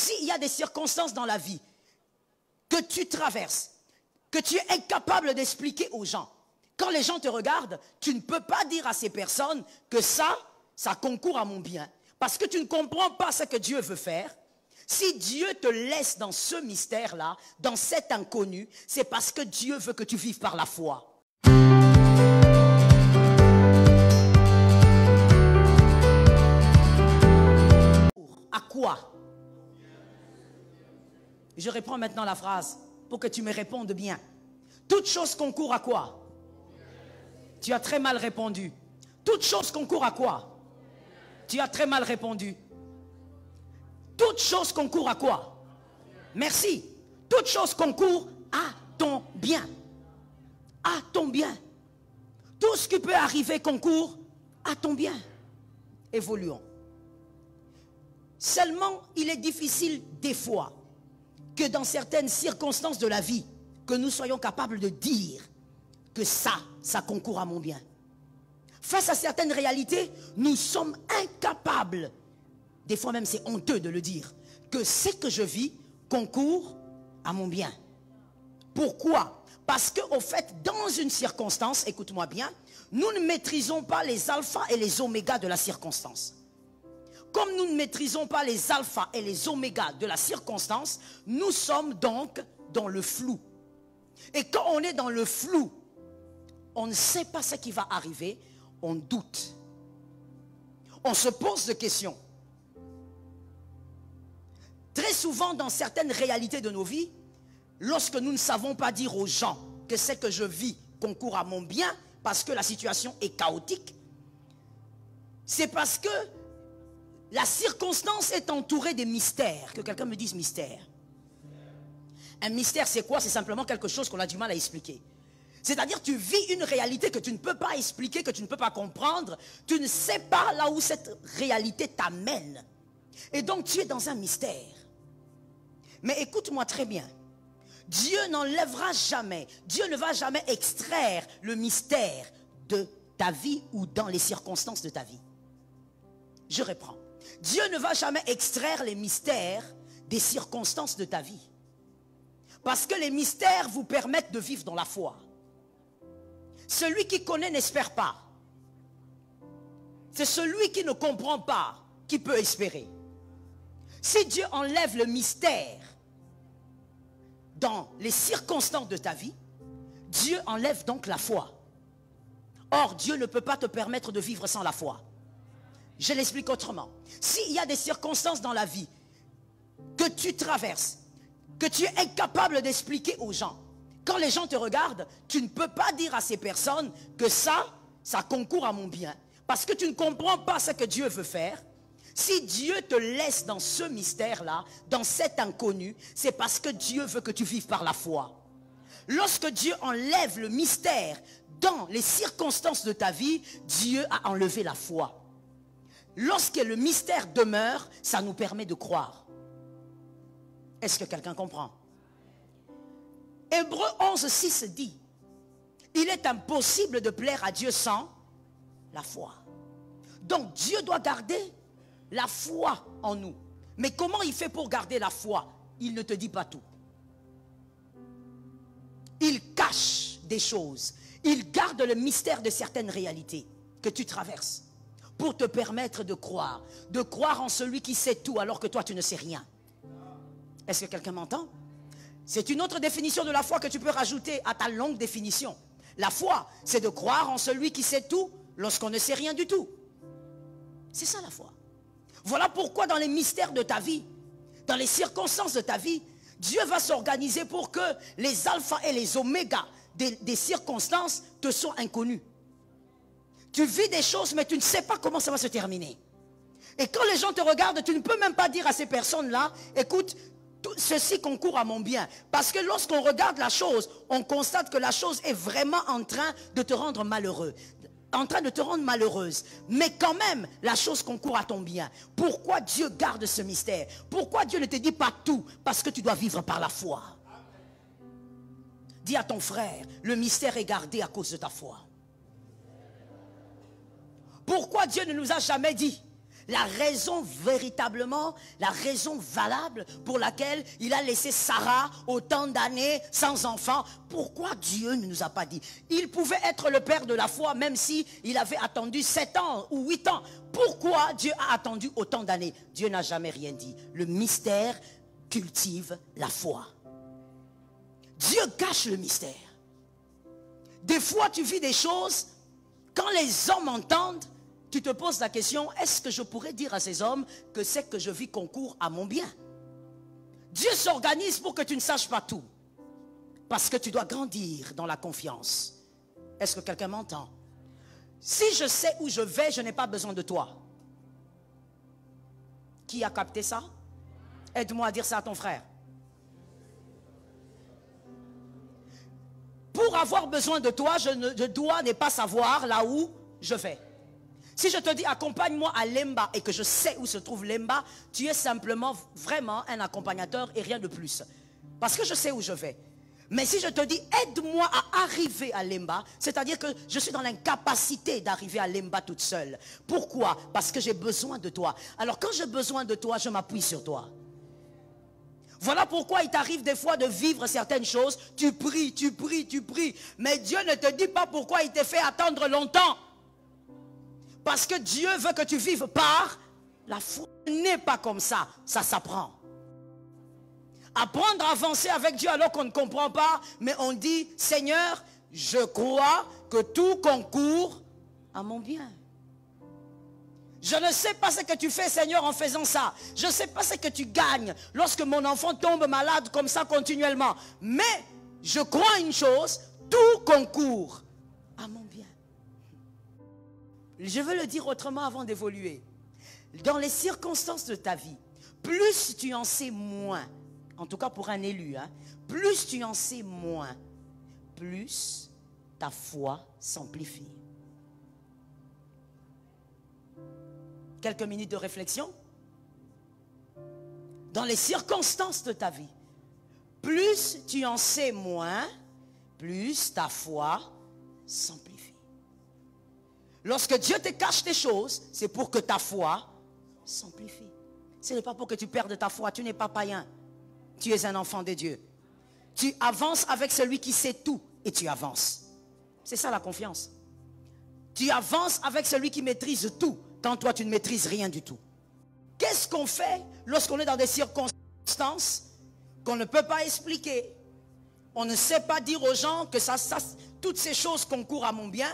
S'il y a des circonstances dans la vie que tu traverses, que tu es incapable d'expliquer aux gens, quand les gens te regardent, tu ne peux pas dire à ces personnes que ça concourt à mon bien. Parce que tu ne comprends pas ce que Dieu veut faire. Si Dieu te laisse dans ce mystère-là, dans cet inconnu, c'est parce que Dieu veut que tu vives par la foi. À quoi? Je reprends maintenant la phrase pour que tu me répondes bien. Toute chose concourt à quoi? Tu as très mal répondu. Toute chose concourt à quoi? Tu as très mal répondu. Toute chose concourt à quoi? Merci. Toute chose concourt à ton bien. À ton bien. Tout ce qui peut arriver concourt à ton bien. Évoluons. Seulement, il est difficile des fois que dans certaines circonstances de la vie, que nous soyons capables de dire que ça concourt à mon bien. Face à certaines réalités, nous sommes incapables, des fois même c'est honteux de le dire, que ce que je vis concourt à mon bien. Pourquoi? Parce qu'au fait, dans une circonstance, écoute-moi bien, nous ne maîtrisons pas les alphas et les omégas de la circonstance. Comme nous ne maîtrisons pas les alphas et les omégas de la circonstance, nous sommes donc dans le flou. Et quand on est dans le flou, on ne sait pas ce qui va arriver, on doute. On se pose des questions. Très souvent, dans certaines réalités de nos vies, lorsque nous ne savons pas dire aux gens que ce que je vis concourt à mon bien, parce que la situation est chaotique, c'est parce que la circonstance est entourée des mystères. Que quelqu'un me dise mystère. Un mystère, c'est quoi? C'est simplement quelque chose qu'on a du mal à expliquer. C'est-à-dire tu vis une réalité que tu ne peux pas expliquer, que tu ne peux pas comprendre. Tu ne sais pas là où cette réalité t'amène. Et donc tu es dans un mystère. Mais écoute-moi très bien. Dieu n'enlèvera jamais, Dieu ne va jamais extraire le mystère de ta vie ou dans les circonstances de ta vie. Je reprends. Dieu ne va jamais extraire les mystères des circonstances de ta vie. Parce que les mystères vous permettent de vivre dans la foi. Celui qui connaît n'espère pas. C'est celui qui ne comprend pas qui peut espérer. Si Dieu enlève le mystère dans les circonstances de ta vie, Dieu enlève donc la foi. Or, Dieu ne peut pas te permettre de vivre sans la foi. Je l'explique autrement. S'il y a des circonstances dans la vie que tu traverses, que tu es incapable d'expliquer aux gens, quand les gens te regardent, tu ne peux pas dire à ces personnes que ça concourt à mon bien. Parce que tu ne comprends pas ce que Dieu veut faire. Si Dieu te laisse dans ce mystère-là, dans cet inconnu, c'est parce que Dieu veut que tu vives par la foi. Lorsque Dieu enlève le mystère dans les circonstances de ta vie, Dieu a enlevé la foi. Lorsque le mystère demeure, ça nous permet de croire. Est-ce que quelqu'un comprend? Hébreux 11:6 dit, il est impossible de plaire à Dieu sans la foi. Donc Dieu doit garder la foi en nous. Mais comment il fait pour garder la foi? Il ne te dit pas tout. Il cache des choses. Il garde le mystère de certaines réalités que tu traverses pour te permettre de croire en celui qui sait tout alors que toi tu ne sais rien. Est-ce que quelqu'un m'entend? C'est une autre définition de la foi que tu peux rajouter à ta longue définition. La foi, c'est de croire en celui qui sait tout lorsqu'on ne sait rien du tout. C'est ça la foi. Voilà pourquoi dans les mystères de ta vie, dans les circonstances de ta vie, Dieu va s'organiser pour que les alphas et les omégas des circonstances te soient inconnus. Tu vis des choses mais tu ne sais pas comment ça va se terminer. Et quand les gens te regardent, tu ne peux même pas dire à ces personnes-là, écoute, ceci concourt à mon bien. Parce que lorsqu'on regarde la chose, on constate que la chose est vraiment en train de te rendre malheureux. En train de te rendre malheureuse. Mais quand même, la chose concourt à ton bien. Pourquoi Dieu garde ce mystère? Pourquoi Dieu ne te dit pas tout? Parce que tu dois vivre par la foi. Dis à ton frère, le mystère est gardé à cause de ta foi. Pourquoi Dieu ne nous a jamais dit? La raison véritablement, la raison valable pour laquelle il a laissé Sarah autant d'années sans enfant. Pourquoi Dieu ne nous a pas dit? Il pouvait être le père de la foi même si il avait attendu 7 ans ou 8 ans. Pourquoi Dieu a attendu autant d'années? Dieu n'a jamais rien dit. Le mystère cultive la foi. Dieu cache le mystère. Des fois tu vis des choses, quand les hommes entendent, tu te poses la question, est-ce que je pourrais dire à ces hommes que c'est que je vis concourt à mon bien? Dieu s'organise pour que tu ne saches pas tout. Parce que tu dois grandir dans la confiance. Est-ce que quelqu'un m'entend? Si je sais où je vais, je n'ai pas besoin de toi. Qui a capté ça? Aide-moi à dire ça à ton frère. Pour avoir besoin de toi, je dois ne pas savoir là où je vais. Si je te dis accompagne-moi à Lemba et que je sais où se trouve Lemba, tu es simplement vraiment un accompagnateur et rien de plus. Parce que je sais où je vais. Mais si je te dis aide-moi à arriver à Lemba, c'est-à-dire que je suis dans l'incapacité d'arriver à Lemba toute seule. Pourquoi? Parce que j'ai besoin de toi. Alors quand j'ai besoin de toi, je m'appuie sur toi. Voilà pourquoi il t'arrive des fois de vivre certaines choses. Tu pries, tu pries, tu pries. Mais Dieu ne te dit pas pourquoi il t'a fait attendre longtemps. Parce que Dieu veut que tu vives par la foi. Ce n'est pas comme ça, ça s'apprend. Apprendre à avancer avec Dieu alors qu'on ne comprend pas, mais on dit, Seigneur, je crois que tout concourt à mon bien. Je ne sais pas ce que tu fais, Seigneur, en faisant ça. Je ne sais pas ce que tu gagnes lorsque mon enfant tombe malade comme ça continuellement. Mais je crois une chose, tout concourt à mon bien. Je veux le dire autrement avant d'évoluer. Dans les circonstances de ta vie, plus tu en sais moins, en tout cas pour un élu, plus tu en sais moins, plus ta foi s'amplifie. Quelques minutes de réflexion. Dans les circonstances de ta vie, plus tu en sais moins, plus ta foi s'amplifie. Lorsque Dieu te cache des choses, c'est pour que ta foi s'amplifie. Ce n'est pas pour que tu perdes ta foi. Tu n'es pas païen. Tu es un enfant de Dieu. Tu avances avec celui qui sait tout et tu avances. C'est ça la confiance. Tu avances avec celui qui maîtrise tout quand toi tu ne maîtrises rien du tout. Qu'est-ce qu'on fait lorsqu'on est dans des circonstances qu'on ne peut pas expliquer? On ne sait pas dire aux gens que toutes ces choses concourent à mon bien.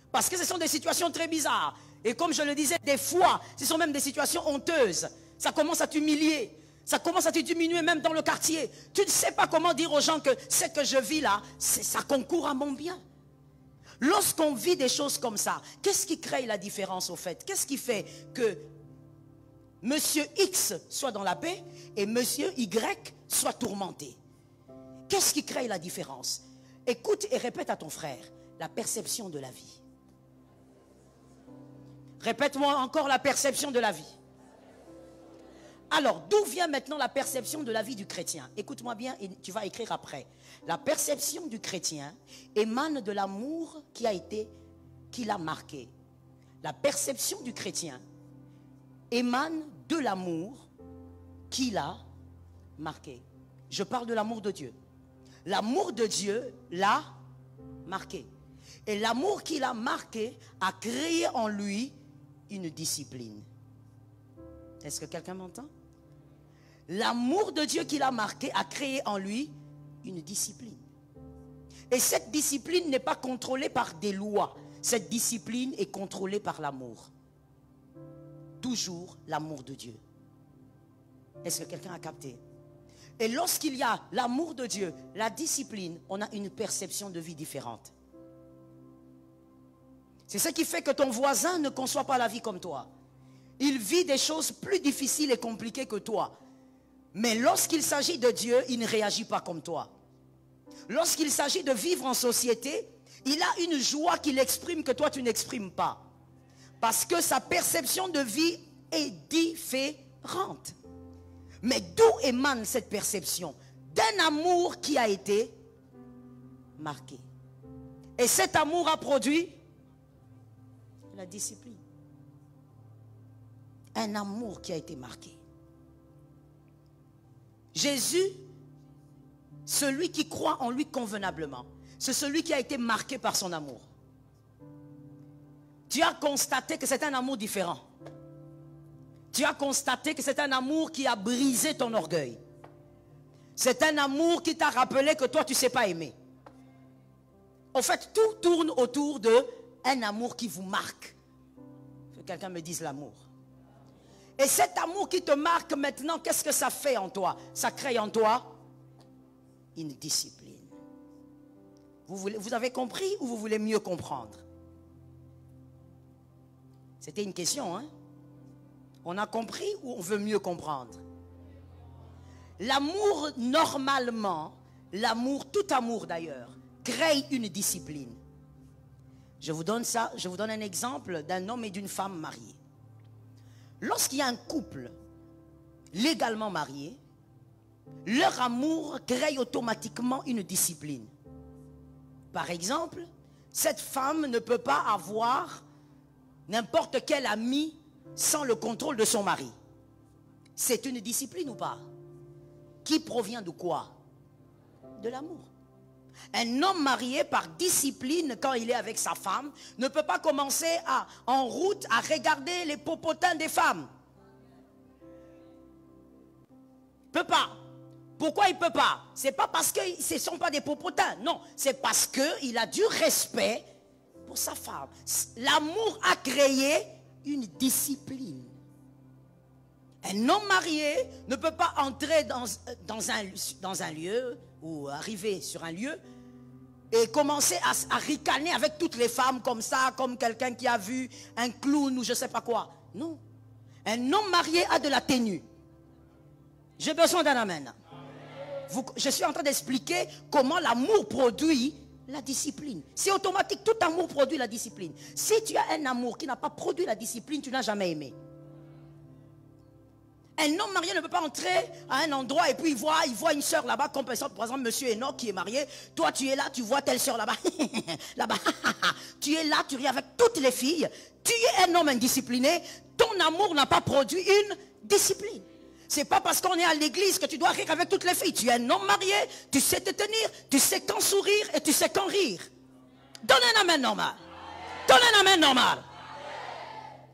Parce que ce sont des situations très bizarres. Et comme je le disais, des fois, ce sont même des situations honteuses. Ça commence à t'humilier. Ça commence à te diminuer même dans le quartier. Tu ne sais pas comment dire aux gens que ce que je vis là, ça concourt à mon bien. Lorsqu'on vit des choses comme ça, qu'est-ce qui crée la différence au fait? Qu'est-ce qui fait que Monsieur X soit dans la paix et Monsieur Y soit tourmenté? Qu'est-ce qui crée la différence? Écoute et répète à ton frère, la perception de la vie. Répète-moi encore la perception de la vie. Alors, d'où vient maintenant la perception de la vie du chrétien? Écoute-moi bien et tu vas écrire après. La perception du chrétien émane de l'amour qui l'a marqué. La perception du chrétien émane de l'amour qui l'a marqué. Je parle de l'amour de Dieu. L'amour de Dieu l'a marqué. Et l'amour qu'il a marqué a créé en lui une discipline. Est-ce que quelqu'un m'entend? L'amour de Dieu qu'il a marqué a créé en lui une discipline. Et cette discipline n'est pas contrôlée par des lois. Cette discipline est contrôlée par l'amour. Toujours l'amour de Dieu. Est-ce que quelqu'un a capté? Et lorsqu'il y a l'amour de Dieu, la discipline, on a une perception de vie différente. C'est ce qui fait que ton voisin ne conçoit pas la vie comme toi. Il vit des choses plus difficiles et compliquées que toi. Mais lorsqu'il s'agit de Dieu, il ne réagit pas comme toi. Lorsqu'il s'agit de vivre en société, il a une joie qu'il exprime que toi tu n'exprimes pas. Parce que sa perception de vie est différente. Mais d'où émane cette perception? D'un amour qui a été marqué. Et cet amour a produit la discipline. un amour qui a été marqué. Jésus, celui qui croit en lui convenablement, c'est celui qui a été marqué par son amour. Tu as constaté que c'est un amour différent. Tu as constaté que c'est un amour qui a brisé ton orgueil. C'est un amour qui t'a rappelé que toi, tu ne sais pas aimer. En fait, tout tourne autour d'un amour qui vous marque. Que quelqu'un me dise l'amour. Et cet amour qui te marque maintenant, qu'est-ce que ça fait en toi? Ça crée en toi une discipline. Vous avez compris ou vous voulez mieux comprendre? C'était une question, hein? On a compris ou on veut mieux comprendre? L'amour, normalement, l'amour, tout amour d'ailleurs, crée une discipline. Je vous donne un exemple d'un homme et d'une femme mariés. Lorsqu'il y a un couple légalement marié, leur amour crée automatiquement une discipline. Par exemple, cette femme ne peut pas avoir n'importe quel ami sans le contrôle de son mari. C'est une discipline ou pas? Qui provient de quoi? De l'amour. Un homme marié par discipline, quand il est avec sa femme, ne peut pas commencer en route à regarder les popotins des femmes. Il ne peut pas. Pourquoi il ne peut pas? Ce n'est pas parce que ce ne sont pas des popotins. Non, c'est parce qu'il a du respect pour sa femme. L'amour a créé une discipline. Un homme marié ne peut pas entrer dans un lieu ou arriver sur un lieu et commencer à ricaner avec toutes les femmes comme ça, comme quelqu'un qui a vu un clown ou je ne sais pas quoi. Non. Un homme marié a de la tenue. J'ai besoin d'un amen. Je suis en train d'expliquer comment l'amour produit la discipline. C'est automatique, tout amour produit la discipline. Si tu as un amour qui n'a pas produit la discipline, tu n'as jamais aimé. Un homme marié ne peut pas entrer à un endroit et puis il voit une soeur là-bas, comme par exemple monsieur Enoch qui est marié. Toi tu es là, tu vois telle soeur là-bas. Là-bas. Tu es là, tu ris avec toutes les filles. Tu es un homme indiscipliné. Ton amour n'a pas produit une discipline. C'est pas parce qu'on est à l'église que tu dois rire avec toutes les filles. Tu es un homme marié, tu sais te tenir, tu sais quand sourire et tu sais quand rire. Donne un amen normal. Donne un amen normal.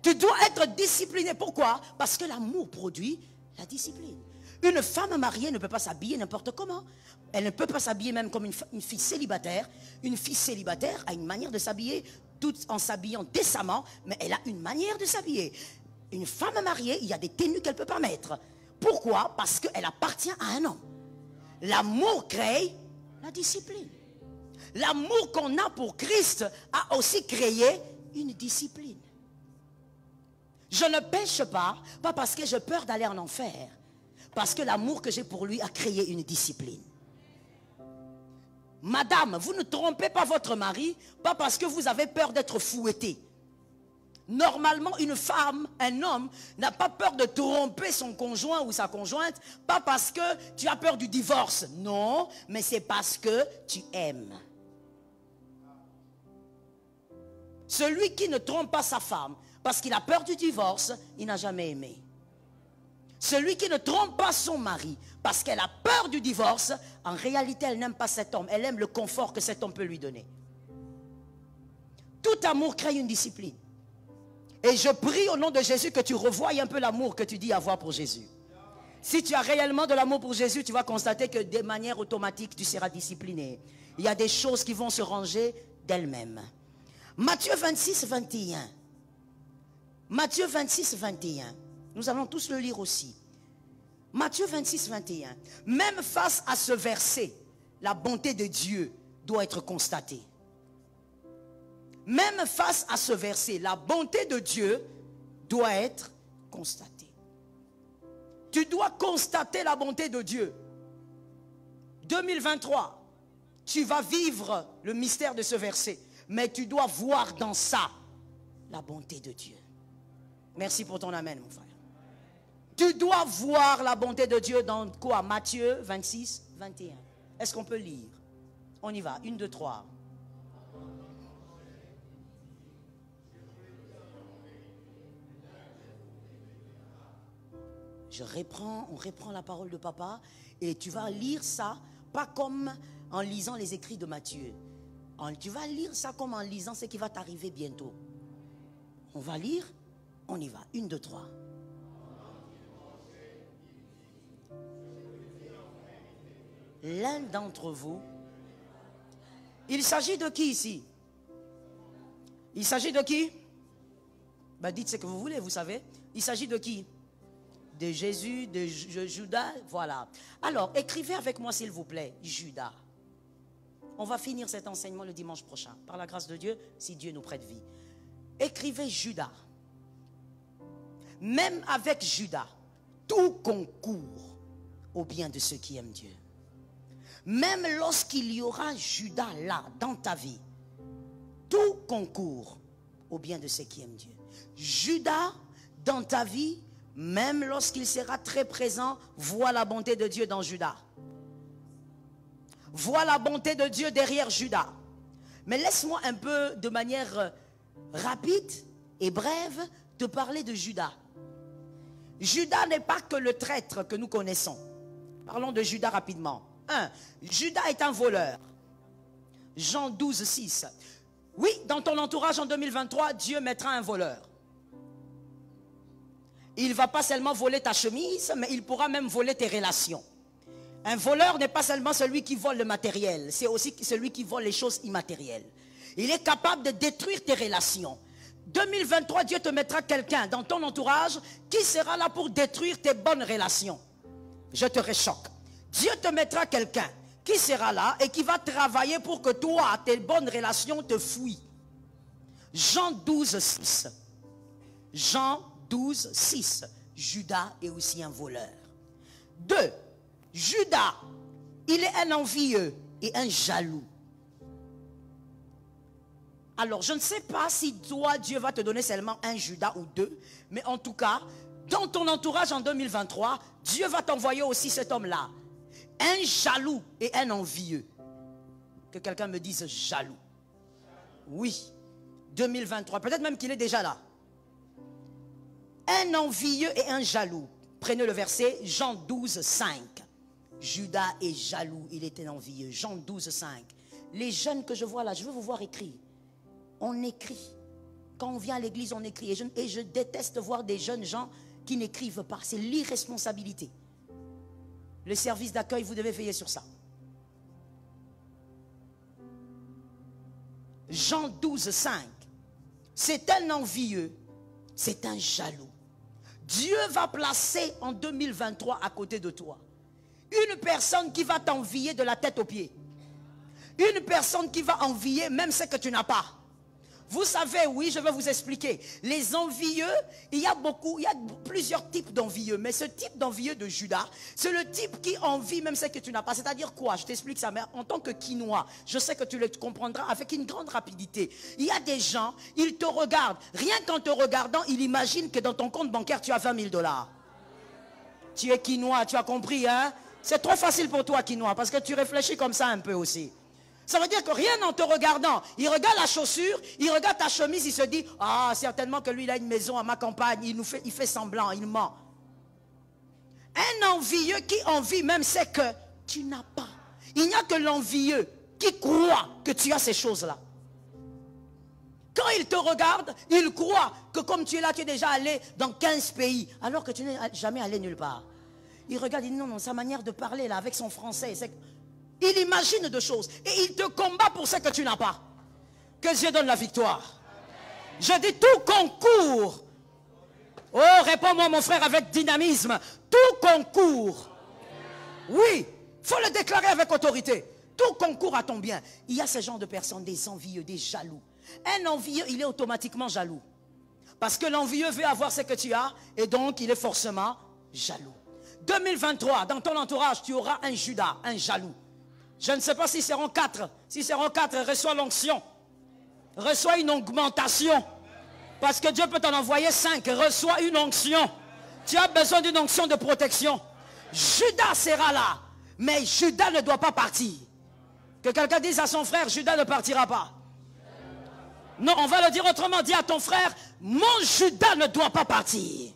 Tu dois être discipliné. Pourquoi? Parce que l'amour produit la discipline. Une femme mariée ne peut pas s'habiller n'importe comment. Elle ne peut pas s'habiller même comme une fille célibataire. Une fille célibataire a une manière de s'habiller, tout en s'habillant décemment, mais elle a une manière de s'habiller. Une femme mariée, il y a des tenues qu'elle ne peut pas mettre. Pourquoi? Parce qu'elle appartient à un homme. L'amour crée la discipline. L'amour qu'on a pour Christ a aussi créé une discipline. Je ne pêche pas parce que j'ai peur d'aller en enfer, parce que l'amour que j'ai pour lui a créé une discipline. Madame, vous ne trompez pas votre mari, pas parce que vous avez peur d'être fouetté. Normalement, une femme, un homme, n'a pas peur de tromper son conjoint ou sa conjointe, pas parce que tu as peur du divorce. Non, mais c'est parce que tu aimes. Celui qui ne trompe pas sa femme, parce qu'il a peur du divorce, il n'a jamais aimé. Celui qui ne trompe pas son mari, parce qu'elle a peur du divorce, en réalité, elle n'aime pas cet homme. Elle aime le confort que cet homme peut lui donner. Tout amour crée une discipline. Et je prie au nom de Jésus que tu revoies un peu l'amour que tu dis avoir pour Jésus. Si tu as réellement de l'amour pour Jésus, tu vas constater que de manière automatique, tu seras discipliné. Il y a des choses qui vont se ranger d'elles-mêmes. Matthieu 26, 21. Matthieu 26, 21. Nous allons tous le lire aussi. Matthieu 26, 21. Même face à ce verset, la bonté de Dieu doit être constatée. Même face à ce verset, la bonté de Dieu doit être constatée. Tu dois constater la bonté de Dieu. 2023, tu vas vivre le mystère de ce verset, mais tu dois voir dans ça la bonté de Dieu. Merci pour ton amen, mon frère. Tu dois voir la bonté de Dieu dans quoi? Matthieu 26, 21. Est-ce qu'on peut lire? On y va. 1, 2, 3. On reprend la parole de papa et tu vas lire ça, pas comme en lisant les écrits de Matthieu. Tu vas lire ça comme en lisant ce qui va t'arriver bientôt. On va lire, on y va. 1, 2, 3. L'un d'entre vous, il s'agit de qui ici? Il s'agit de qui? Ben dites ce que vous voulez, vous savez. Il s'agit de qui? De Jésus, de Judas, voilà. Alors, écrivez avec moi s'il vous plaît, Judas. On va finir cet enseignement le dimanche prochain, par la grâce de Dieu, si Dieu nous prête vie. Écrivez Judas. Même avec Judas, tout concourt au bien de ceux qui aiment Dieu. Même lorsqu'il y aura Judas là, dans ta vie, tout concourt au bien de ceux qui aiment Dieu. Judas, dans ta vie, même lorsqu'il sera très présent, vois la bonté de Dieu dans Judas. Vois la bonté de Dieu derrière Judas. Mais laisse-moi un peu, de manière rapide et brève, te parler de Judas. Judas n'est pas que le traître que nous connaissons. Parlons de Judas rapidement. 1. Judas est un voleur. Jean 12, 6. Oui, dans ton entourage en 2023, Dieu mettra un voleur. Il ne va pas seulement voler ta chemise, mais il pourra même voler tes relations. Un voleur n'est pas seulement celui qui vole le matériel, c'est aussi celui qui vole les choses immatérielles. Il est capable de détruire tes relations. 2023, Dieu te mettra quelqu'un dans ton entourage qui sera là pour détruire tes bonnes relations. Je te réchoque. Dieu te mettra quelqu'un qui sera là et qui va travailler pour que toi, tes bonnes relations te fuient. Jean 12, 6. Jean 12, 6. Judas est aussi un voleur. 2. Judas, il est un envieux et un jaloux. Alors, je ne sais pas si toi, Dieu va te donner seulement un Judas ou 2, mais en tout cas, dans ton entourage en 2023, Dieu va t'envoyer aussi cet homme-là. Un jaloux et un envieux. Que quelqu'un me dise jaloux. Oui, 2023, peut-être même qu'il est déjà là. Un envieux et un jaloux. Prenez le verset, Jean 12, 5. Judas est jaloux, il était envieux. Jean 12, 5. Les jeunes que je vois là, je veux vous voir écrire. On écrit. Quand on vient à l'église, on écrit. Et je déteste voir des jeunes gens qui n'écrivent pas. C'est l'irresponsabilité. Le service d'accueil, vous devez veiller sur ça. Jean 12, 5. C'est un envieux, c'est un jaloux. Dieu va placer en 2023 à côté de toi une personne qui va t'envier de la tête aux pieds. Une personne qui va envier même ce que tu n'as pas. Vous savez, oui, je vais vous expliquer. Les envieux, il y a plusieurs types d'envieux. Mais ce type d'envieux de Judas, c'est le type qui envie même ce que tu n'as pas. C'est-à-dire quoi? Je t'explique ça, mais en tant que quinois, je sais que tu le comprendras avec une grande rapidité. Il y a des gens, ils te regardent. Rien qu'en te regardant, ils imaginent que dans ton compte bancaire, tu as 20 000 $. Tu es quinois, tu as compris, hein? C'est trop facile pour toi, quinois, parce que tu réfléchis comme ça un peu aussi. Ça veut dire que rien en te regardant, il regarde la chaussure, il regarde ta chemise, il se dit, ah, certainement que lui, il a une maison à ma campagne, il fait semblant, il ment. Un envieux qui envie même c'est que tu n'as pas. Il n'y a que l'envieux qui croit que tu as ces choses-là. Quand il te regarde, il croit que comme tu es là, tu es déjà allé dans 15 pays, alors que tu n'es jamais allé nulle part. Il regarde, il dit, non, sa manière de parler là, avec son français, c'est... Il imagine de choses et il te combat pour ce que tu n'as pas. Que Dieu donne la victoire. Je dis tout concourt. Oh, réponds-moi mon frère avec dynamisme. Tout concourt. Oui, il faut le déclarer avec autorité. Tout concourt à ton bien. Il y a ce genre de personnes, des envieux, des jaloux. Un envieux, il est automatiquement jaloux. Parce que l'envieux veut avoir ce que tu as et donc il est forcément jaloux. 2023, dans ton entourage, tu auras un Judas, un jaloux. Je ne sais pas s'ils seront 4. S'ils seront 4, reçois l'onction. Reçois une augmentation. Parce que Dieu peut t'en envoyer 5. Reçois une onction. Tu as besoin d'une onction de protection. Judas sera là. Mais Judas ne doit pas partir. Que quelqu'un dise à son frère, Judas ne partira pas. Non, on va le dire autrement. Dis à ton frère, mon Judas ne doit pas partir.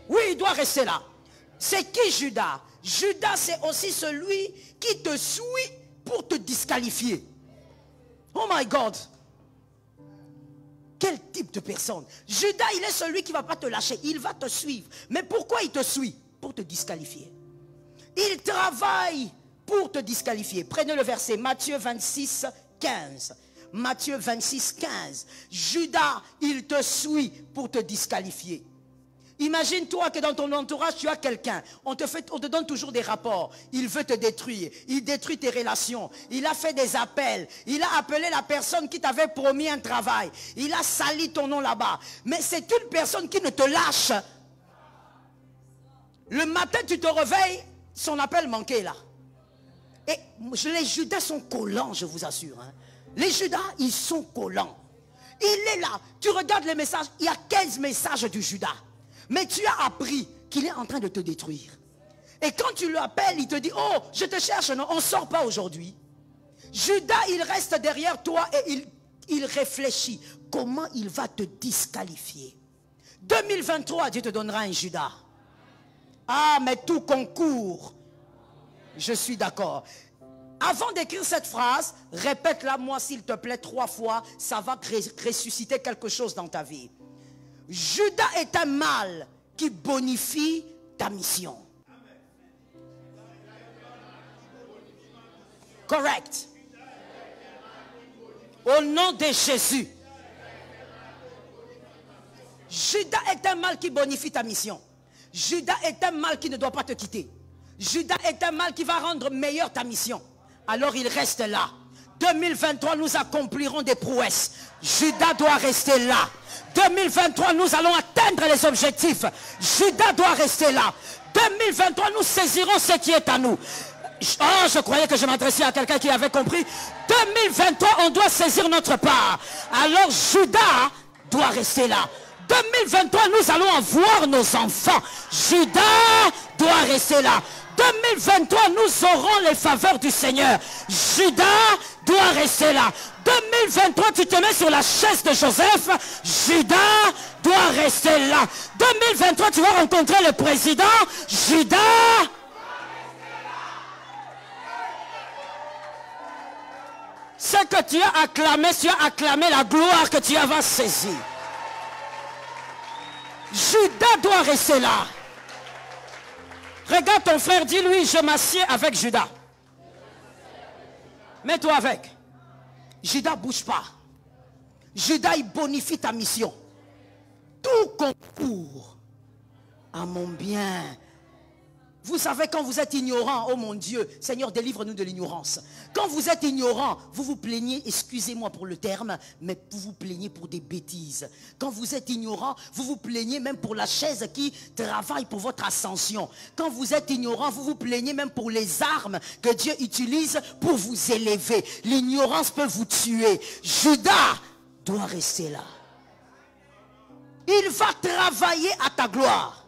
Oui, il doit rester là. C'est qui Judas? Judas, c'est aussi celui qui te suit pour te disqualifier. Oh my God. Quel type de personne? Judas, il est celui qui ne va pas te lâcher. Il va te suivre. Mais pourquoi il te suit? Pour te disqualifier. Il travaille pour te disqualifier. Prenez le verset Matthieu 26, 15. Matthieu 26, 15. Judas, il te suit pour te disqualifier. Imagine-toi que dans ton entourage, tu as quelqu'un. On te donne toujours des rapports. Il veut te détruire. Il détruit tes relations. Il a fait des appels. Il a appelé la personne qui t'avait promis un travail. Il a sali ton nom là-bas. Mais c'est une personne qui ne te lâche. Le matin, tu te réveilles, son appel manqué là. Et les Judas sont collants, je vous assure. Hein. Les Judas, ils sont collants. Il est là. Tu regardes les messages. Il y a 15 messages du Judas. Mais tu as appris qu'il est en train de te détruire. Et quand tu l'appelles, il te dit, oh, je te cherche, non, on ne sort pas aujourd'hui. Judas, il reste derrière toi et il réfléchit. Comment il va te disqualifier? 2023, Dieu te donnera un Judas. Ah, mais tout concourt. Je suis d'accord. Avant d'écrire cette phrase, répète-la moi s'il te plaît 3 fois. Ça va ressusciter quelque chose dans ta vie. Judas est un mal qui bonifie ta mission. Correct. Au nom de Jésus. Judas est un mal qui bonifie ta mission. Judas est un mal qui ne doit pas te quitter. Judas est un mal qui va rendre meilleure ta mission. Alors il reste là. 2023, nous accomplirons des prouesses. Judas doit rester là. 2023, nous allons atteindre les objectifs. Judas doit rester là. 2023, nous saisirons ce qui est à nous. Oh, je croyais que je m'adressais à quelqu'un qui avait compris. 2023, on doit saisir notre part. Alors Judas doit rester là. 2023, nous allons avoir nos enfants. Judas doit rester là. 2023, nous aurons les faveurs du Seigneur. Judas doit rester là. 2023, tu te mets sur la chaise de Joseph. Judas doit rester là. 2023, tu vas rencontrer le président. Judas. Ce que tu as acclamé la gloire que tu vas saisir. Judas doit rester là. Regarde ton frère, dis-lui, je m'assieds avec Judas. Mets-toi avec. Judas ne bouge pas. Judas, il bonifie ta mission. Tout concourt à mon bien. Vous savez, quand vous êtes ignorant, oh mon Dieu, Seigneur, délivre-nous de l'ignorance. Quand vous êtes ignorant, vous vous plaignez, excusez-moi pour le terme, mais vous vous plaignez pour des bêtises. Quand vous êtes ignorant, vous vous plaignez même pour la chaise qui travaille pour votre ascension. Quand vous êtes ignorant, vous vous plaignez même pour les armes que Dieu utilise pour vous élever. L'ignorance peut vous tuer. Judas doit rester là. Il va travailler à ta gloire.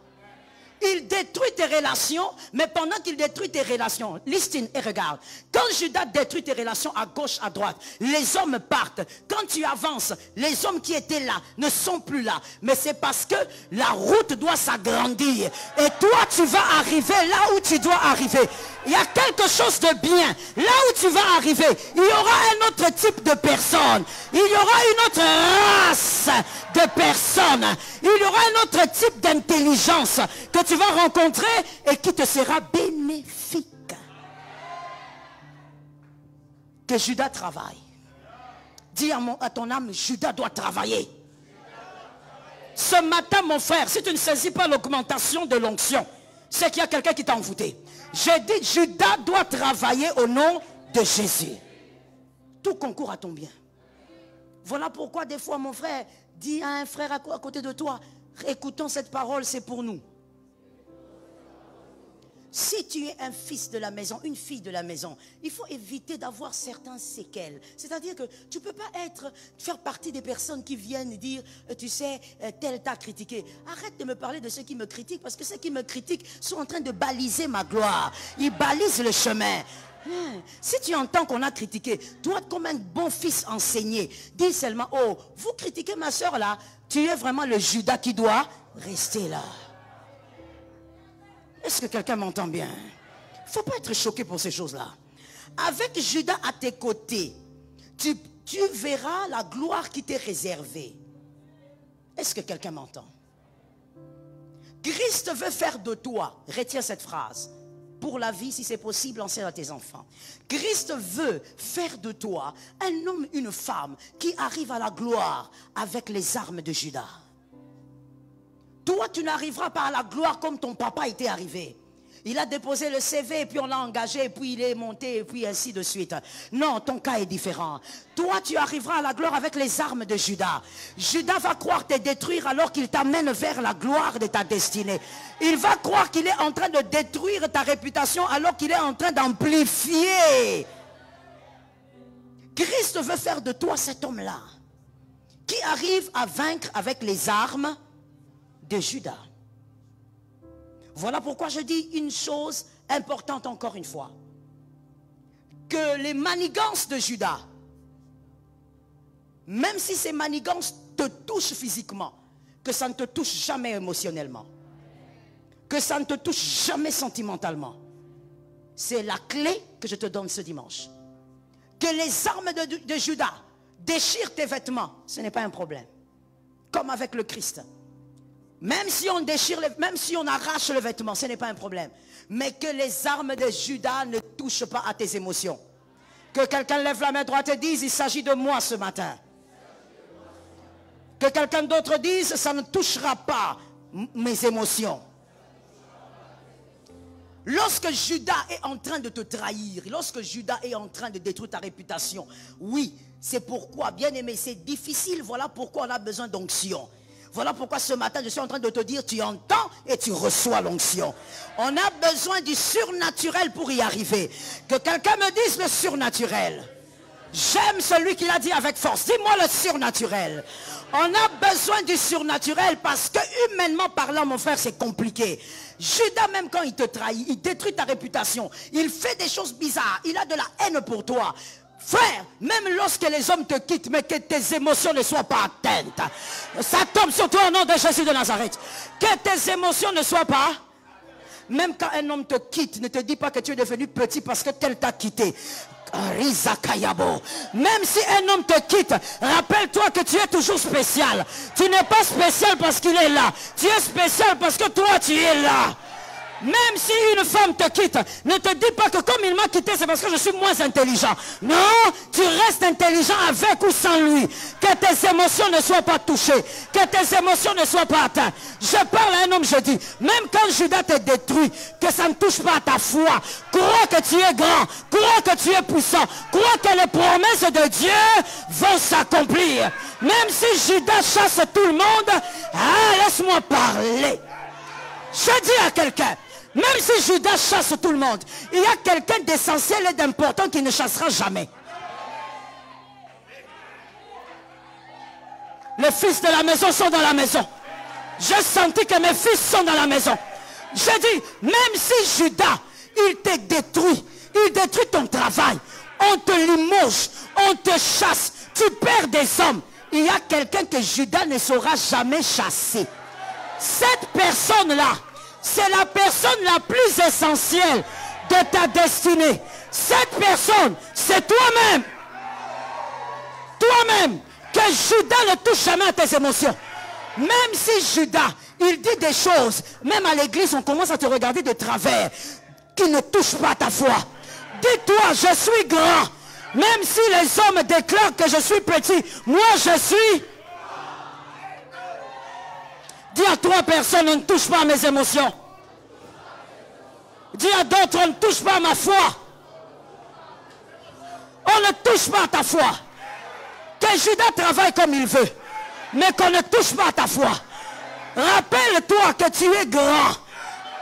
Il détruit tes relations, mais pendant qu'il détruit tes relations, listen et regarde. Quand Judas détruit tes relations à gauche, à droite, les hommes partent. Quand tu avances, les hommes qui étaient là ne sont plus là. Mais c'est parce que la route doit s'agrandir. Et toi, tu vas arriver là où tu dois arriver. Il y a quelque chose de bien. Là où tu vas arriver, il y aura un autre type de personne. Il y aura une autre race de personnes. Il y aura un autre type d'intelligence que tu vas rencontrer et qui te sera bénéfique. Que Judas travaille. Dis à ton âme, Judas doit travailler. Ce matin, mon frère, si tu ne saisis pas l'augmentation de l'onction, c'est qu'il y a quelqu'un qui t'a envoûté. J'ai dit, Judas doit travailler au nom de Jésus. Tout concourt à ton bien. Voilà pourquoi des fois, mon frère, dis à un frère à côté de toi, écoutons cette parole, c'est pour nous. Si tu es un fils de la maison, une fille de la maison, il faut éviter d'avoir certains séquelles. C'est-à-dire que tu ne peux pas faire partie des personnes qui viennent dire, tu sais, tel t'a critiqué. Arrête de me parler de ceux qui me critiquent, parce que ceux qui me critiquent sont en train de baliser ma gloire. Ils balisent le chemin. Si tu entends qu'on a critiqué, toi comme un bon fils enseigné, dis seulement, oh, vous critiquez ma soeur là, tu es vraiment le Judas qui doit rester là. Est-ce que quelqu'un m'entend bien? Il ne faut pas être choqué pour ces choses-là. Avec Judas à tes côtés, tu verras la gloire qui t'est réservée. Est-ce que quelqu'un m'entend? Christ veut faire de toi, retiens cette phrase, pour la vie, si c'est possible, enseigne à tes enfants. Christ veut faire de toi un homme, une femme qui arrive à la gloire avec les armes de Judas. Toi, tu n'arriveras pas à la gloire comme ton papa était arrivé. Il a déposé le CV et puis on l'a engagé et puis il est monté et puis ainsi de suite. Non, ton cas est différent. Toi, tu arriveras à la gloire avec les armes de Judas. Judas va croire te détruire alors qu'il t'amène vers la gloire de ta destinée. Il va croire qu'il est en train de détruire ta réputation alors qu'il est en train d'amplifier. Christ veut faire de toi cet homme-là qui arrive à vaincre avec les armes de Judas. Voilà pourquoi je dis une chose importante encore une fois. Que les manigances de Judas, même si ces manigances te touchent physiquement, que ça ne te touche jamais émotionnellement, que ça ne te touche jamais sentimentalement. C'est la clé que je te donne ce dimanche. Que les armes de Judas déchirent tes vêtements, ce n'est pas un problème. Comme avec le Christ. Même si on déchire, même si on arrache le vêtement, ce n'est pas un problème. Mais que les armes de Judas ne touchent pas à tes émotions. Que quelqu'un lève la main droite et dise, il s'agit de moi ce matin. Que quelqu'un d'autre dise, ça ne touchera pas mes émotions. Lorsque Judas est en train de te trahir, lorsque Judas est en train de détruire ta réputation, oui, c'est pourquoi, bien aimé, c'est difficile, voilà pourquoi on a besoin d'onction. Voilà pourquoi ce matin, je suis en train de te dire, tu entends et tu reçois l'onction. On a besoin du surnaturel pour y arriver. Que quelqu'un me dise le surnaturel. J'aime celui qui l'a dit avec force. Dis-moi le surnaturel. On a besoin du surnaturel parce que humainement parlant, mon frère, c'est compliqué. Judas, même quand il te trahit, il détruit ta réputation. Il fait des choses bizarres. Il a de la haine pour toi. Frère, même lorsque les hommes te quittent, mais que tes émotions ne soient pas atteintes. Ça tombe sur toi au nom de Jésus de Nazareth. Que tes émotions ne soient pas. Même quand un homme te quitte, ne te dis pas que tu es devenu petit parce que tel t'a quitté. Même si un homme te quitte, rappelle-toi que tu es toujours spécial. Tu n'es pas spécial parce qu'il est là. Tu es spécial parce que toi tu es là. Même si une femme te quitte, ne te dis pas que comme il m'a quitté, c'est parce que je suis moins intelligent. Non, tu restes intelligent avec ou sans lui. Que tes émotions ne soient pas touchées. Que tes émotions ne soient pas atteintes. Je parle à un homme, je dis, même quand Judas te détruit, que ça ne touche pas à ta foi. Crois que tu es grand. Crois que tu es puissant. Crois que les promesses de Dieu vont s'accomplir. Même si Judas chasse tout le monde, laisse-moi parler. Je dis à quelqu'un, même si Judas chasse tout le monde, il y a quelqu'un d'essentiel et d'important qui ne chassera jamais. Les fils de la maison sont dans la maison. J'ai senti que mes fils sont dans la maison. Je dis, même si Judas, il te détruit, il détruit ton travail, on te limoge, on te chasse, tu perds des hommes, il y a quelqu'un que Judas ne saura jamais chasser. Cette personne-là, c'est la personne la plus essentielle de ta destinée. Cette personne, c'est toi-même. Toi-même, que Judas ne touche jamais à tes émotions. Même si Judas, il dit des choses, même à l'église, on commence à te regarder de travers, qui ne touchent pas à ta foi. Dis-toi, je suis grand. Même si les hommes déclarent que je suis petit, moi je suis... Dis à 3 personnes, on ne touche pas à mes émotions. Dis à d'autres, on ne touche pas à ma foi. On ne touche pas à ta foi. Que Judas travaille comme il veut, mais qu'on ne touche pas à ta foi. Rappelle-toi que tu es grand.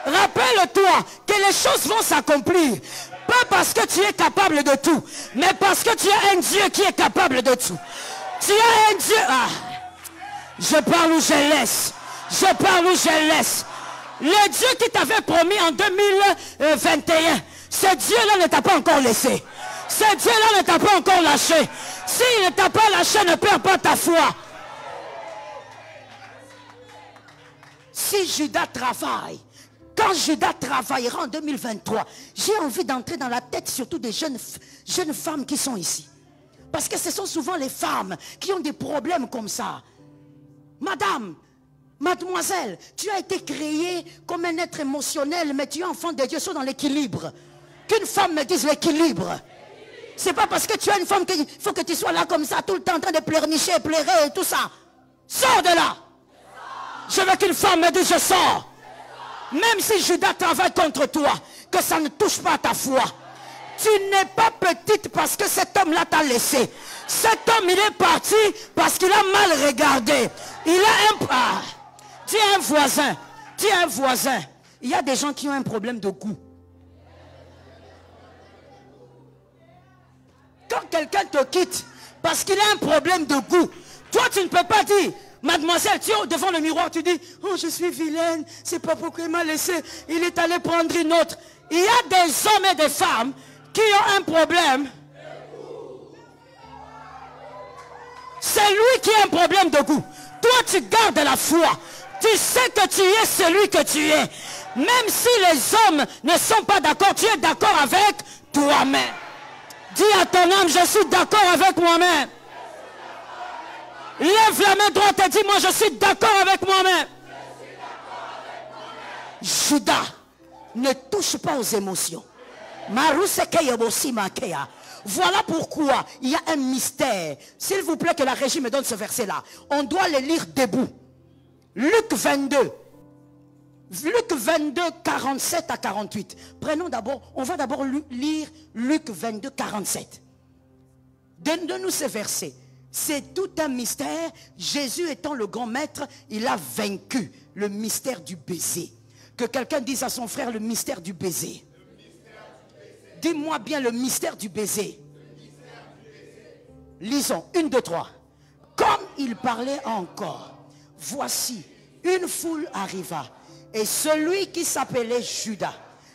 Rappelle-toi que les choses vont s'accomplir. Pas parce que tu es capable de tout, mais parce que tu as un Dieu qui est capable de tout. Tu as un Dieu... je parle ou je laisse. Je parle ou je laisse. Le Dieu qui t'avait promis en 2021, ce Dieu-là ne t'a pas encore laissé. Ce Dieu-là ne t'a pas encore lâché. S'il ne t'a pas lâché, ne perds pas ta foi. Si Judas travaille Quand Judas travaillera en 2023, j'ai envie d'entrer dans la tête surtout des jeunes femmes qui sont ici. Parce que ce sont souvent les femmes qui ont des problèmes comme ça. Madame, mademoiselle, tu as été créée comme un être émotionnel, mais tu es enfant de Dieu, sois dans l'équilibre. Qu'une femme me dise l'équilibre. C'est pas parce que tu as une femme qu'il faut que tu sois là comme ça, tout le temps en train de pleurnicher et pleurer et tout ça. Sors de là. Je veux qu'une femme me dise je sors. Même si Judas travaille contre toi, que ça ne touche pas à ta foi. Tu n'es pas petite parce que cet homme-là t'a laissé. Cet homme, il est parti parce qu'il a mal regardé. Il a tu es un voisin. Tu es un voisin. Il y a des gens qui ont un problème de goût. Quand quelqu'un te quitte parce qu'il a un problème de goût, toi tu ne peux pas dire, mademoiselle, tu es devant le miroir, tu dis, oh je suis vilaine, c'est pas pourquoi il m'a laissé, il est allé prendre une autre. Il y a des hommes et des femmes qui ont un problème. C'est lui qui a un problème de goût. Toi tu gardes la foi. Tu sais que tu es celui que tu es. Même si les hommes ne sont pas d'accord, tu es d'accord avec toi-même. Dis à ton âme, je suis d'accord avec moi-même. Lève la main droite et dis, moi je suis d'accord avec moi-même. Judas ne touche pas aux émotions. Voilà pourquoi il y a un mystère. S'il vous plaît que la régie me donne ce verset-là. On doit le lire debout. Luc 22. Luc 22, 47 à 48. Prenons d'abord, on va d'abord lire Luc 22, 47. Donne-nous ce verset. C'est tout un mystère. Jésus étant le grand maître, il a vaincu le mystère du baiser. Que quelqu'un dise à son frère le mystère du baiser. Dis-moi bien le mystère du baiser. Lisons, 1, 2, 3. Comme il parlait encore, voici, une foule arriva. Et celui qui s'appelait Judas,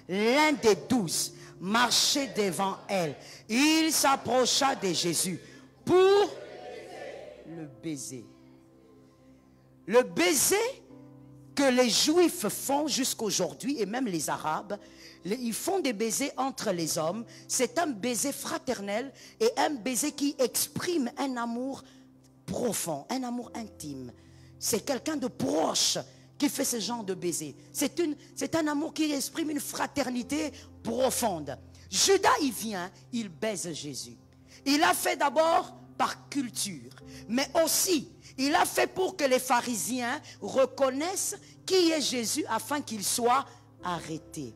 l'un des 12, marchait devant elle. Il s'approcha de Jésus pour le baiser. Le baiser que les Juifs font jusqu'aujourd'hui, et même les Arabes, ils font des baisers entre les hommes. C'est un baiser fraternel et un baiser qui exprime un amour profond, un amour intime. C'est quelqu'un de proche qui fait ce genre de baiser. C'est un amour qui exprime une fraternité profonde. Judas, il vient, il baise Jésus. Il a fait d'abord par culture, mais aussi, il a fait pour que les pharisiens reconnaissent qui est Jésus afin qu'il soit arrêté.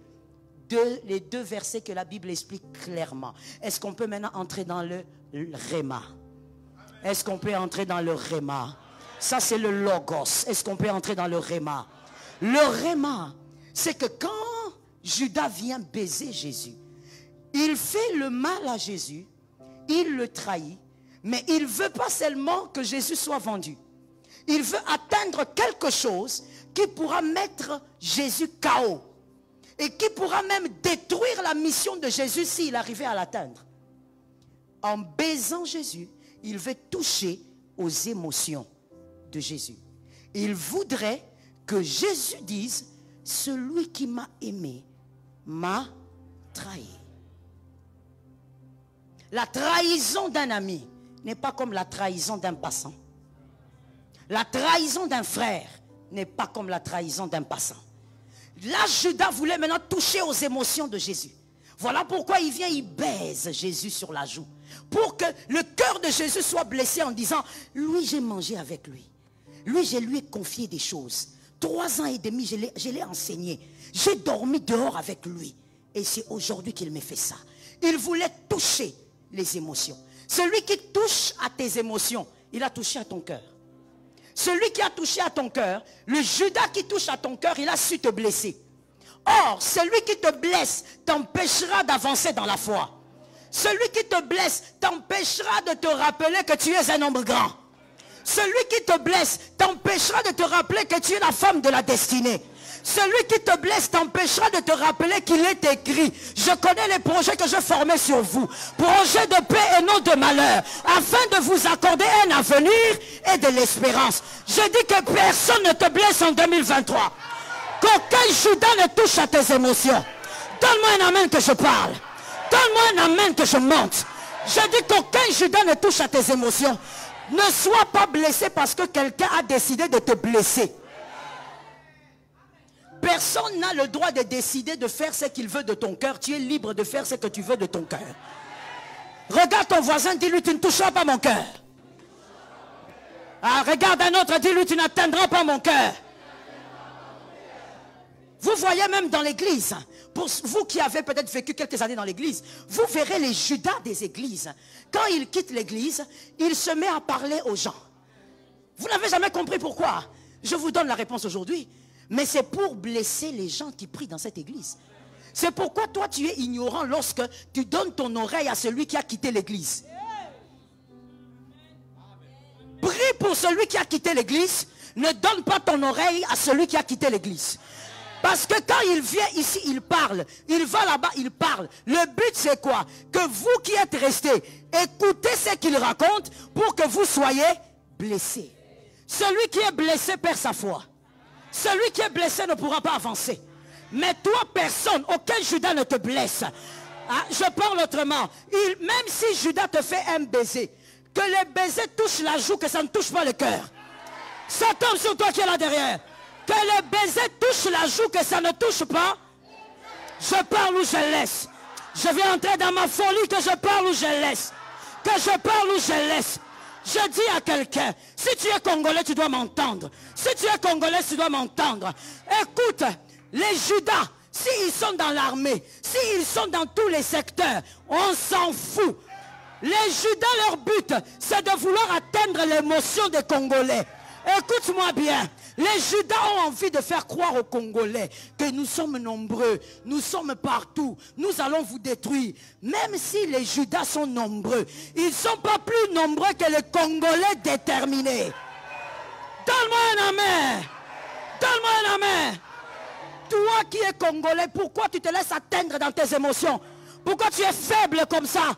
Les deux versets que la Bible explique clairement. Est-ce qu'on peut maintenant entrer dans le Réma? Est-ce qu'on peut entrer dans le Réma? Ça c'est le Logos. Est-ce qu'on peut entrer dans le Réma? Le Réma, c'est que quand Judas vient baiser Jésus, il fait le mal à Jésus, il le trahit, mais il ne veut pas seulement que Jésus soit vendu. Il veut atteindre quelque chose qui pourra mettre Jésus KO. Et qui pourra même détruire la mission de Jésus s'il arrivait à l'atteindre. En baisant Jésus, il veut toucher aux émotions de Jésus. Il voudrait que Jésus dise, celui qui m'a aimé m'a trahi. La trahison d'un ami n'est pas comme la trahison d'un passant. La trahison d'un frère n'est pas comme la trahison d'un passant. Là, Judas voulait maintenant toucher aux émotions de Jésus. Voilà pourquoi il vient, il baise Jésus sur la joue. Pour que le cœur de Jésus soit blessé en disant, lui, j'ai mangé avec lui. Lui, je lui ai confié des choses. 3 ans et demi, je l'ai enseigné. J'ai dormi dehors avec lui. Et c'est aujourd'hui qu'il me fait ça. Il voulait toucher les émotions. Celui qui touche à tes émotions, il a touché à ton cœur. Celui qui a touché à ton cœur, le Judas qui touche à ton cœur, il a su te blesser. Or, celui qui te blesse t'empêchera d'avancer dans la foi. Celui qui te blesse t'empêchera de te rappeler que tu es un homme grand. Celui qui te blesse t'empêchera de te rappeler que tu es la femme de la destinée. Celui qui te blesse t'empêchera de te rappeler qu'il est écrit. Je connais les projets que je formais sur vous. Projets de paix et non de malheur. Afin de vous accorder un avenir et de l'espérance. Je dis que personne ne te blesse en 2023. Qu'aucun Judas ne touche à tes émotions. Donne-moi un amen que je parle. Donne-moi un amen que je monte. Je dis qu'aucun Judas ne touche à tes émotions. Ne sois pas blessé parce que quelqu'un a décidé de te blesser. Personne n'a le droit de décider de faire ce qu'il veut de ton cœur. Tu es libre de faire ce que tu veux de ton cœur. Regarde ton voisin, dis-lui, tu ne toucheras pas mon cœur. Ah, regarde un autre, dis-lui, tu n'atteindras pas mon cœur. Vous voyez même dans l'église, pour vous qui avez peut-être vécu quelques années dans l'église, vous verrez les Judas des églises. Quand ils quittent l'église, il se met à parler aux gens. Vous n'avez jamais compris pourquoi. Je vous donne la réponse aujourd'hui. Mais c'est pour blesser les gens qui prient dans cette église. C'est pourquoi toi tu es ignorant lorsque tu donnes ton oreille à celui qui a quitté l'église. Prie pour celui qui a quitté l'église. Ne donne pas ton oreille à celui qui a quitté l'église. Parce que quand il vient ici, il parle. Il va là-bas, il parle. Le but c'est quoi? Que vous qui êtes restés, écoutez ce qu'il raconte pour que vous soyez blessés. Celui qui est blessé perd sa foi. Celui qui est blessé ne pourra pas avancer. Mais toi, personne, aucun Judas ne te blesse. Ah, je parle autrement. Même si Judas te fait un baiser, que le baiser touche la joue, que ça ne touche pas le cœur. Ça tombe sur toi qui est là derrière. Que le baiser touche la joue, que ça ne touche pas. Je parle ou je laisse. Je vais entrer dans ma folie, que je parle ou je laisse. Que je parle ou je laisse. Je dis à quelqu'un, si tu es congolais, tu dois m'entendre. Si tu es congolais, tu dois m'entendre. Écoute, les Judas, s'ils sont dans l'armée, s'ils sont dans tous les secteurs, on s'en fout. Les Judas, leur but, c'est de vouloir atteindre l'émotion des Congolais. Écoute-moi bien. Les Judas ont envie de faire croire aux Congolais que nous sommes nombreux, nous sommes partout, nous allons vous détruire. Même si les Judas sont nombreux, ils ne sont pas plus nombreux que les Congolais déterminés. Donne-moi un amen. Donne-moi un amen. Toi qui es Congolais, pourquoi tu te laisses atteindre dans tes émotions? Pourquoi tu es faible comme ça?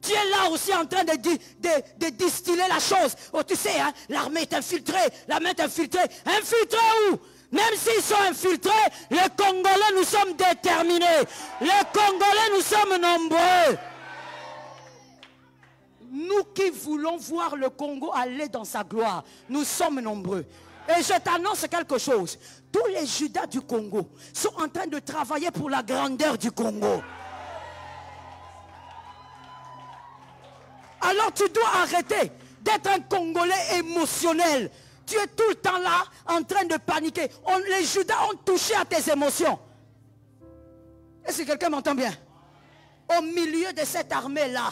Tu es là aussi en train de distiller la chose. Oh, tu sais, hein, l'armée est infiltrée. L'armée est infiltrée. Infiltrée où? Même s'ils sont infiltrés, les Congolais, nous sommes déterminés. Les Congolais, nous sommes nombreux. Nous qui voulons voir le Congo aller dans sa gloire, nous sommes nombreux. Et je t'annonce quelque chose. Tous les Judas du Congo sont en train de travailler pour la grandeur du Congo. Alors tu dois arrêter d'être un Congolais émotionnel. Tu es tout le temps là en train de paniquer. Les Judas ont touché à tes émotions. Est-ce que quelqu'un m'entend bien? Au milieu de cette armée-là,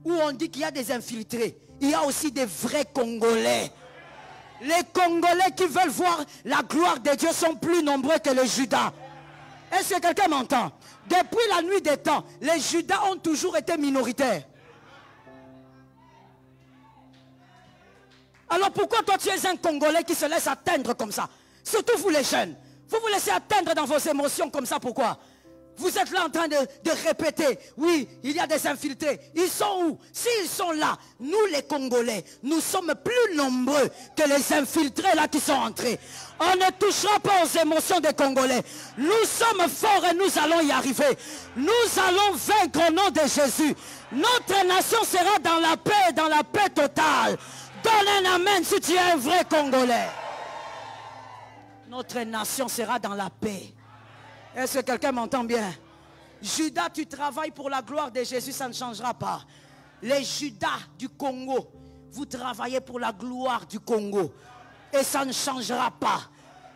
où on dit qu'il y a des infiltrés, il y a aussi des vrais Congolais. Les Congolais qui veulent voir la gloire de Dieu sont plus nombreux que les Judas. Est-ce que quelqu'un m'entend? Depuis la nuit des temps, les Judas ont toujours été minoritaires. Alors pourquoi toi tu es un Congolais qui se laisse atteindre comme ça? Surtout vous les jeunes. Vous vous laissez atteindre dans vos émotions comme ça, pourquoi? Vous êtes là en train de répéter, oui, il y a des infiltrés. Ils sont où? S'ils sont là, nous les Congolais, nous sommes plus nombreux que les infiltrés là qui sont entrés. On ne touchera pas aux émotions des Congolais. Nous sommes forts et nous allons y arriver. Nous allons vaincre au nom de Jésus. Notre nation sera dans la paix totale. Donne un amen si tu es un vrai Congolais. Notre nation sera dans la paix. Est-ce que quelqu'un m'entend bien? Judas, tu travailles pour la gloire de Jésus, ça ne changera pas. Les Judas du Congo, vous travaillez pour la gloire du Congo. Et ça ne changera pas.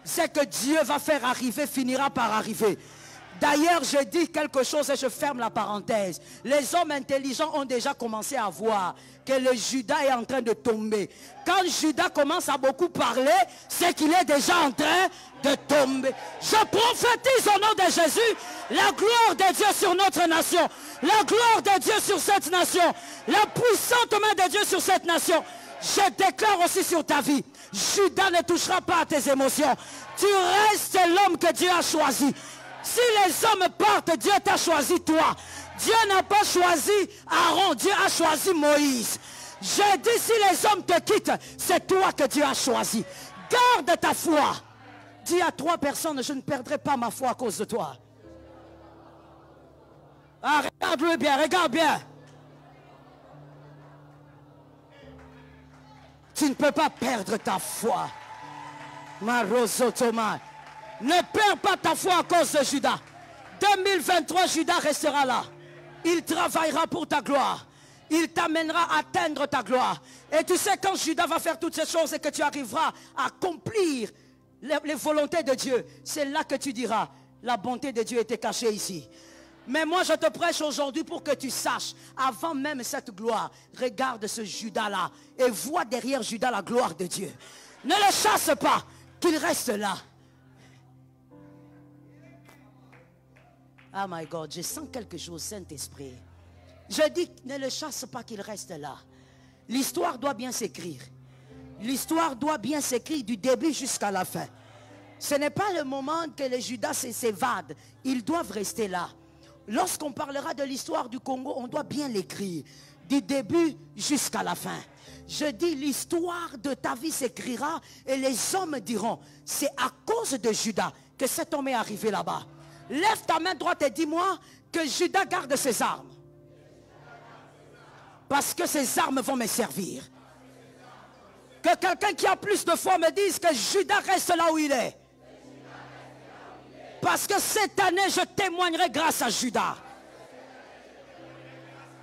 Ce que Dieu va faire arriver finira par arriver. D'ailleurs, je dis quelque chose et je ferme la parenthèse. Les hommes intelligents ont déjà commencé à voir que le Judas est en train de tomber. Quand Judas commence à beaucoup parler, c'est qu'il est déjà en train de tomber. Je prophétise au nom de Jésus la gloire de Dieu sur notre nation. La gloire de Dieu sur cette nation. La puissante main de Dieu sur cette nation. Je déclare aussi sur ta vie, Judas ne touchera pas à tes émotions. Tu restes l'homme que Dieu a choisi. Si les hommes partent, Dieu t'a choisi toi. Dieu n'a pas choisi Aaron, Dieu a choisi Moïse. Je dis, si les hommes te quittent, c'est toi que Dieu a choisi. Garde ta foi. Dis à 3 personnes, je ne perdrai pas ma foi à cause de toi. Ah, regarde-le bien, regarde bien. Tu ne peux pas perdre ta foi. Marosotoma. Ne perds pas ta foi à cause de Judas. 2023, Judas restera là. Il travaillera pour ta gloire. Il t'amènera à atteindre ta gloire. Et tu sais, quand Judas va faire toutes ces choses et que tu arriveras à accomplir les volontés de Dieu, c'est là que tu diras, la bonté de Dieu était cachée ici. Mais moi, je te prêche aujourd'hui pour que tu saches, avant même cette gloire, regarde ce Judas-là et vois derrière Judas la gloire de Dieu. Ne le chasse pas, qu'il reste là. Oh my God, je sens quelque chose, Saint-Esprit. Je dis, ne le chasse pas, qu'il reste là. L'histoire doit bien s'écrire. L'histoire doit bien s'écrire du début jusqu'à la fin. Ce n'est pas le moment que les Judas s'évadent. Ils doivent rester là. Lorsqu'on parlera de l'histoire du Congo, on doit bien l'écrire. Du début jusqu'à la fin. Je dis, l'histoire de ta vie s'écrira et les hommes diront, c'est à cause de Judas que cet homme est arrivé là-bas. Lève ta main droite et dis-moi que Judas garde ses armes. Parce que ces armes vont me servir. Que quelqu'un qui a plus de foi me dise que Judas reste là où il est. Parce que cette année, je témoignerai grâce à Judas.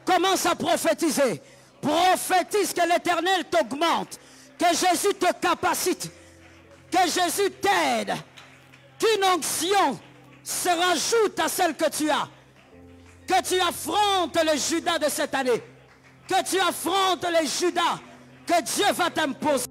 Commence à prophétiser. Prophétise que l'Éternel t'augmente. Que Jésus te capacite. Que Jésus t'aide. Qu'une onction se rajoute à celle que tu as. Que tu affrontes le Judas de cette année. Que tu affrontes les Judas que Dieu va t'imposer.